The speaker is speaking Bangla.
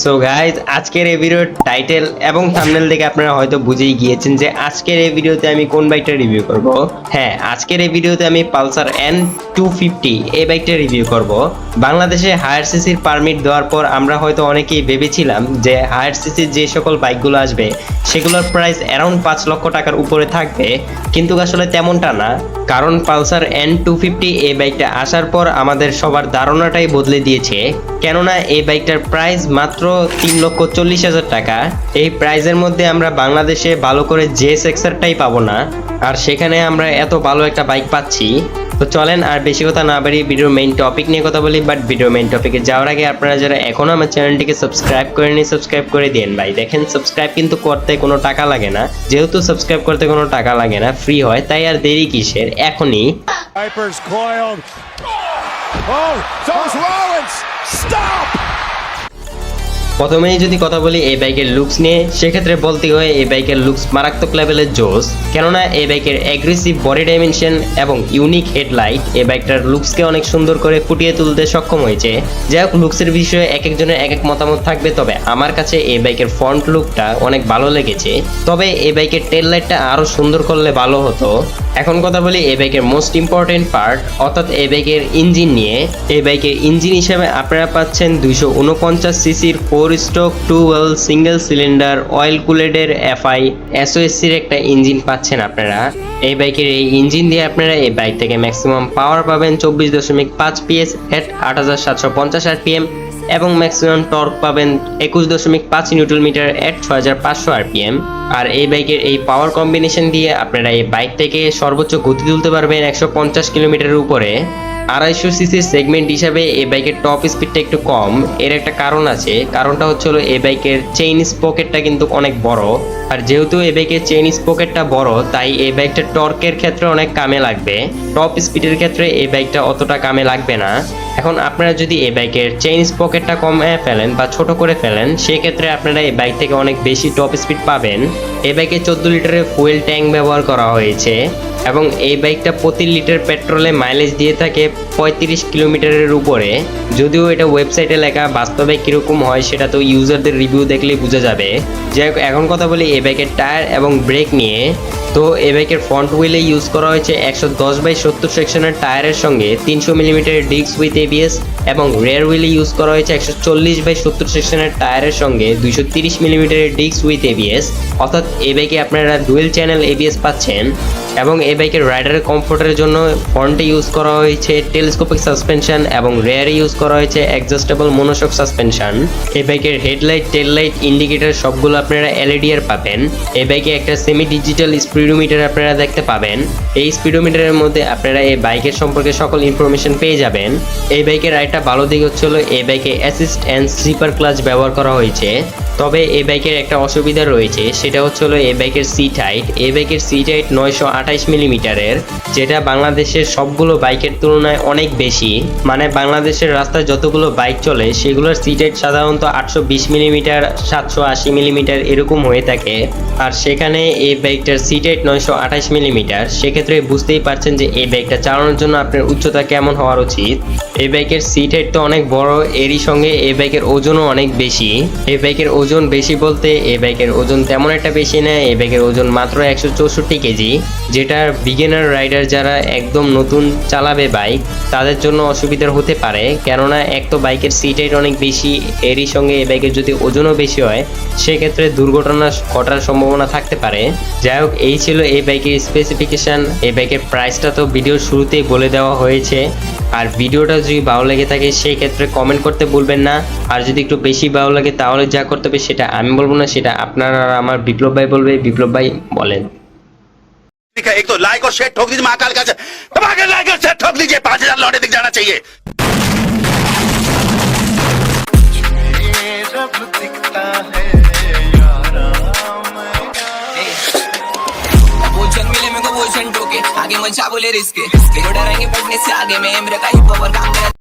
সো গাইজ আজকের এই ভিডিওর টাইটেল এবং থাম্বনেল দেখে আপনারা হয়তো বুঝেই গিয়েছেন যে আজকের এই ভিডিওতে আমি কোন বাইকটা রিভিউ করব। হ্যাঁ, আজকের এই ভিডিওতে আমি পালসার N250 এই বাইকটা রিভিউ করব। বাংলাদেশে হায়ার সিসির পারমিট দেওয়ার পর আমরা হয়তো অনেকেই ভেবেছিলাম যে হায়ার সিসির যে সকল বাইকগুলো আসবে সেগুলোর প্রাইস অ্যারাউন্ড 5 লক্ষ টাকার উপরে থাকবে, কিন্তু আসলে তেমনটা না। কারণ পালসার N250 এই বাইকটা আসার পর আমাদের সবার ধারণাটাই বদলে দিয়েছে। কেননা এই বাইকটার প্রাইস মাত্র 3,40,000 টাকা। এই প্রাইসের মধ্যে আমরা বাংলাদেশে ভালো করে JSX-টাই পাবো না, আর সেখানে আমরা এত ভালো একটা বাইক পাচ্ছি। তো চলেন আর বেশি কথা না বাড়িয়ে ভিডিওর মেইন টপিক নিয়ে কথা বলি। বাট ভিডিওর মেইন টপিকে যাওয়ার আগে আপনারা যারা এখনো আমার চ্যানেলটিকে সাবস্ক্রাইব করেননি, সাবস্ক্রাইব করে দিন ভাই। দেখেন, সাবস্ক্রাইব কিন্তু করতে কোনো টাকা লাগে না, যেহেতু সাবস্ক্রাইব করতে কোনো টাকা লাগে না, ফ্রি হয়, তাই আর দেরি কিসের, এখনই। প্রথমেই যদি কথা বলি এই বাইকের লুকস নিয়ে, সেক্ষেত্রে বলতে হয় এই বাইকের লুকস মারাত্মক লেভেলের জোস। কেননা এই বাইকের অ্যাগ্রেসিভ বডি ডাইমেনশন এবং ইউনিক হেডলাইট এই বাইকটার লুকসকে অনেক সুন্দর করে ফুটিয়ে তুলতে সক্ষম হয়েছে। যাই হোক, লুকসের বিষয়ে এক একজনের এক এক মতামত থাকবে, তবে আমার কাছে এই বাইকের ফ্রন্ট লুকটা অনেক ভালো লেগেছে। তবে এই বাইকের টেল লাইটটা আরো সুন্দর করলে ভালো হতো। এখন কথা বলি এই বাইকের মোস্ট ইম্পর্টেন্ট পার্ট, অর্থাৎ এই বাইকের ইঞ্জিন নিয়ে। এই বাইকের ইঞ্জিন হিসেবে আপনারা পাচ্ছেন 249 সিসির 4 স্ট্রোক 2 সিঙ্গেল সিলিন্ডার অয়েল কুলেডের FI SOSC-র একটা ইঞ্জিন পাচ্ছেন আপনারা। এই বাইকের এই ইঞ্জিন দিয়ে আপনারা এই বাইক থেকে ম্যাক্সিমাম পাওয়ার পাবেন 24.5 PS এট 8750 RPM এবং ম্যাক্সিমাম টর্ক পাবেন 21.5 নিউটন মিটার এট 6500 RPM। আর এই বাইকের এই পাওয়ার কম্বিনেশন দিয়ে আপনারা এই বাইক থেকে সর্বোচ্চ গতি তুলতে পারবেন 150 কিলোমিটারের উপরে। 250 সিসির সেগমেন্ট হিসাবে এই বাইকের টপ স্পিডটা একটু কম। এর একটা কারণ আছে, কারণটা হচ্ছে এই বাইকের চেইন স্পকেটটা কিন্তু অনেক বড়। আর যেহেতু এই বাইকের চেইন স্পকেটটা বড়, তাই এই বাইকটা টর্কের ক্ষেত্রে অনেক কামে লাগবে। টপ স্পিডের ক্ষেত্রে এই বাইকটা অতটা কামে লাগবে না। এখন আপনারা যদি এই বাইকের চেইন স্পকেটটা কমে ফেলেন বা ছোট করে ফেলেন, সেক্ষেত্রে আপনারা এই বাইক থেকে অনেক বেশি টপ স্পিড পাবেন। এই বাইকে 14 লিটারের ফুয়েল ট্যাঙ্ক ব্যবহার করা হয়েছে এবং এই বাইকটা প্রতি লিটার পেট্রোলে মাইলেজ দিয়ে থাকে 35 কিলোমিটারের উপরে। যদিও এটা ওয়েবসাইটে লেখা, বাস্তবে কিরকম হয় সেটা তো ইউজারদের রিভিউ দেখলেই বোঝা যাবে। যাই হোক, এখন কথা বলি এই বাইকের টায়ার এবং ব্রেক নিয়ে। তো এই বাইকের ফ্রন্ট হুইলে ইউজ করা হয়েছে 110/70 সেকশনের টায়ারের সঙ্গে 300 মিলিমিটারের ডিস্ক উইথ ABS এবং রেয়ার হুইলে ইউজ করা হয়েছে 140/70 সেকশনের টায়ারের সঙ্গে 230 মিলিমিটারের ডিস্ক উইথ ABS। অর্থাৎ এই বাইকে আপনারা ডুয়েল চ্যানেল ABS পাচ্ছেন। এবং এই বাইকের রাইডারের কমফোর্টের জন্য ফ্রন্টে ইউজ করা হয়েছে টেলিস্কোপিক সাসপেনশন এবং রেয়ারে ইউজ করা হয়েছে অ্যাডজাস্টেবল মনোশক সাসপেনশন। এই বাইকের হেডলাইট, টেল লাইট, ইন্ডিকেটর সবগুলো আপনারা LED এর পাবেন। এই বাইকে একটা সেমি ডিজিটাল স্পিডোমিটার আপনারা দেখতে পাবেন। এই স্পিডোমিটারের মধ্যে আপনারা এই বাইকের সম্পর্কে সকল ইনফরমেশন পেয়ে যাবেন। এই বাইকের আরেকটা ভালো দিক হচ্ছে এই বাইকে অ্যাসিস্ট অ্যান্ড স্লিপার ক্লাচ ব্যবহার করা হয়েছে। তবে এই বাইকের একটা অসুবিধা রয়েছে, সেটা হচ্ছে এই বাইকের সিট হাইট। এই বাইকের সিট হাইট 928 মিলিমিটারের, যেটা বাংলাদেশের সবগুলো বাইকের তুলনায় অনেক বেশি। মানে বাংলাদেশের রাস্তায় যতগুলো বাইক চলে সেগুলোর সিট হাইট সাধারণত 820 মিলিমিটার, 780 মিলিমিটার এরকম হয়ে থাকে। আর সেখানে এই বাইকটার সিট হাইট 928 মিলিমিটার। সেক্ষেত্রে বুঝতেই পারছেন যে এই বাইকটা চালানোর জন্য আপনার উচ্চতা কেমন হওয়ার উচিত। এই বাইকের সিট হাইট তো অনেক বড়, এরই সঙ্গে এই বাইকের ওজনও অনেক বেশি। এই বাইকের ওজন বেশি বলতে এই বাইকের ওজন তেমন একটা বেশি না। এই বাইকের ওজন মাত্র 164 কেজি, যেটা বিগিনার রাইডার যারা একদম নতুন চালাবে বাইক তাদের জন্য অসুবিধার হতে পারে। কেননা এক তো বাইকের সিট হাইট অনেক বেশি, এরই সঙ্গে এই বাইকের যদি ওজনও বেশি হয় সেক্ষেত্রে দুর্ঘটনা ঘটার সম্ভাবনা থাকতে পারে। যাই হোক, এই ছিল এই বাইকের স্পেসিফিকেশন। এই বাইকের প্রাইসটা তো ভিডিওর শুরুতেই বলে দেওয়া হয়েছে। আর ভিডিওটা যদি ভালো লেগে থাকে সেই ক্ষেত্রে কমেন্ট করতে ভুলবেন না। আর যদি একটু বেশি ভালো লাগে তাহলে যা করতে হবে সেটা আমি বলবো না, সেটা আপনারা আমার বিপ্লব ভাই বলবে। বিপ্লব ভাই বলেন। एक तो लाइक और शेयर ठोक दीजिए, महाकाल का लाइक और शेयर ठोक दीजिए, 5000 लौटे दिख जाना चाहिए। आगे मचा बोले रिस्क डरेंगे पढ़ने से आगे में मेरा का ही पावर काम